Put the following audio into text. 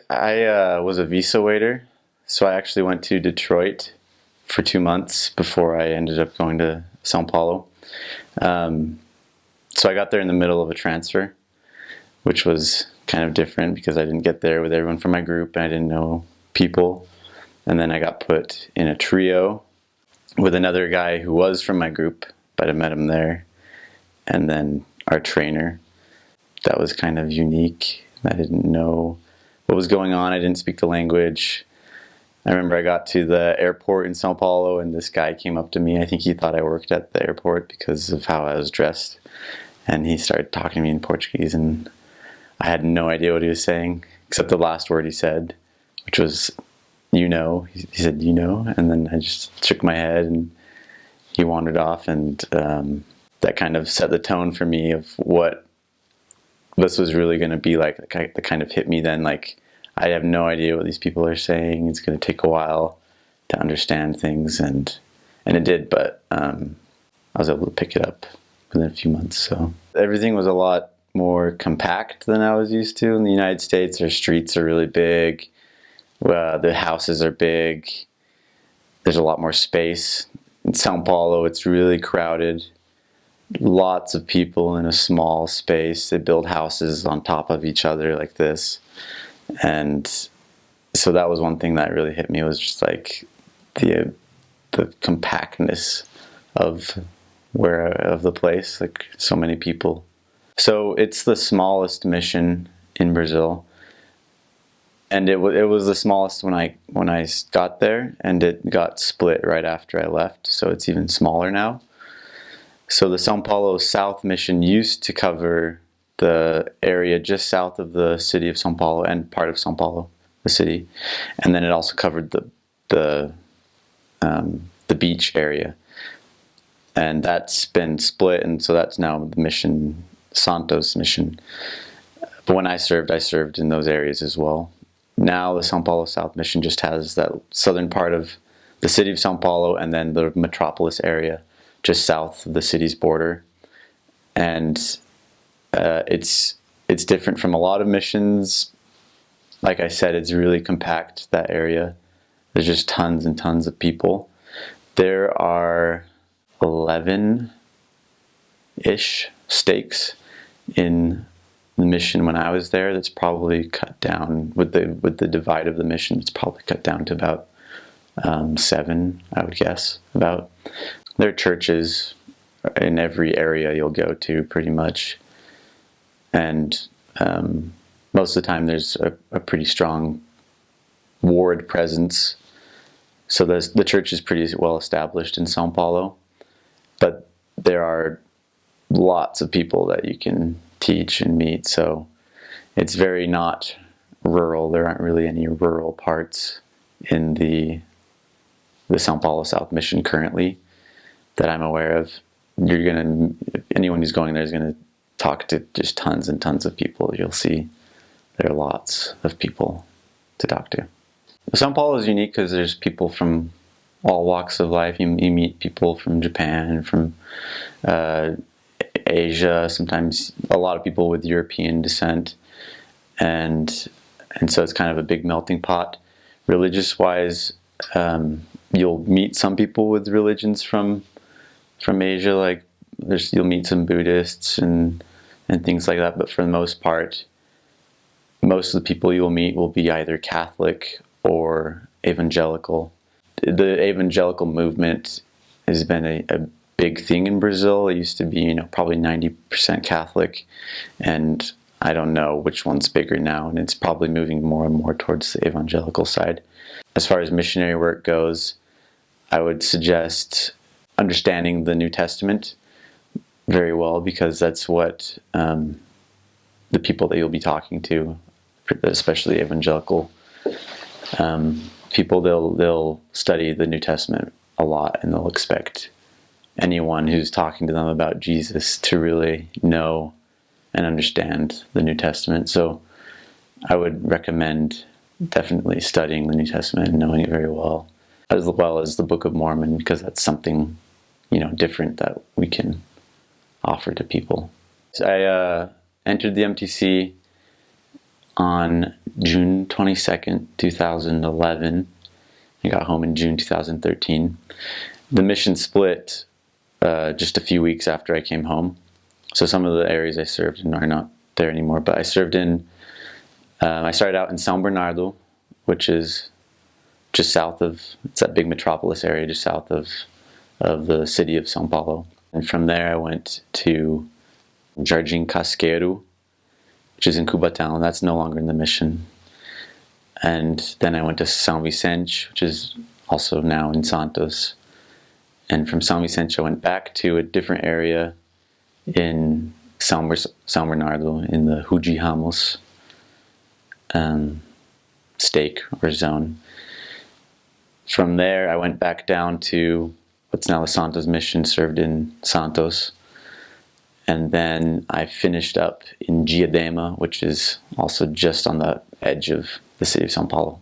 I was a visa waiter, so I actually went to Detroit for 2 months before I ended up going to Sao Paulo. Um, so I got there in the middle of a transfer, which was kind of different because I didn't get there with everyone from my group and I didn't know people. And then I got put in a trio with another guy who was from my group, but I met him there. And then our trainer. That was kind of unique. I didn't know what was going on. I didn't speak the language. I remember I got to the airport in Sao Paulo and this guy came up to me. I think he thought I worked at the airport because of how I was dressed. And he started talking to me in Portuguese and I had no idea what he was saying, except the last word he said, which was, you know. He said, you know, and then I just shook my head and he wandered off, and that kind of set the tone for me of what this was really going to be like. That kind of hit me then, like, I have no idea what these people are saying. It's going to take a while to understand things, and it did, but I was able to pick it up within a few months. So everything was a lot more compact than I was used to. In the United States, our streets are really big. The houses are big. There's a lot more space. In Sao Paulo, it's really crowded. Lots of people in a small space. They build houses on top of each other like this. And so that was one thing that really hit me, was just like the compactness of the place, like so many people. So it's the smallest mission in Brazil. And it was the smallest when I got there, and it got split right after I left, so it's even smaller now. So the Sao Paulo South Mission used to cover the area just south of the city of Sao Paulo and part of Sao Paulo, the city, and then it also covered the beach area, and that's been split, and so that's now the mission, Santos Mission. But when I served in those areas as well. Now the Sao Paulo South Mission just has that southern part of the city of Sao Paulo and then the metropolis area just south of the city's border. And it's different from a lot of missions. Like I said, it's really compact, that area. There's just tons and tons of people. There are 11-ish stakes in the mission when I was there. That's probably cut down with the divide of the mission. It's probably cut down to about 7, I would guess. About. There are churches in every area you'll go to, pretty much, and most of the time there's a pretty strong ward presence. So the church is pretty well established in Sao Paulo, but there are lots of people that you can teach and meet, so it's very not rural. There aren't really any rural parts in the Sao Paulo South Mission currently that I'm aware of. Anyone who's going there is gonna talk to just tons and tons of people. You'll see there are lots of people to talk to. Sao Paulo is unique because there's people from all walks of life. You meet people from Japan, from Asia, sometimes a lot of people with European descent, and so it's kind of a big melting pot. Religious wise, you'll meet some people with religions from Asia, like you'll meet some Buddhists and things like that, but for the most part, most of the people you'll meet will be either Catholic or evangelical. The evangelical movement has been a big thing in Brazil. It used to be, probably 90% Catholic, and I don't know which one's bigger now, and it's probably moving more and more towards the evangelical side. As far as missionary work goes, I would suggest understanding the New Testament very well, because that's what the people that you'll be talking to, especially evangelical people, they'll study the New Testament a lot, and they'll expect anyone who's talking to them about Jesus to really know and understand the New Testament. So I would recommend definitely studying the New Testament and knowing it very well as the Book of Mormon, because that's something, different that we can offer to people. So I entered the MTC on June 22nd, 2011. I got home in June 2013. The mission split just a few weeks after I came home. So some of the areas I served in are not there anymore. But I served in, I started out in São Bernardo, which is just south of, it's that big metropolis area just south of the city of Sao Paulo. And from there I went to Jardim Casqueiro, which is in Cubatão. That's no longer in the mission. And then I went to São Vicente, which is also now in Santos. And from São Vicente I went back to a different area in São Bernardo, in the Huji Ramos stake or zone. From there I went back down to what's now the Santos mission, served in Santos. And then I finished up in Diadema, which is also just on the edge of the city of Sao Paulo.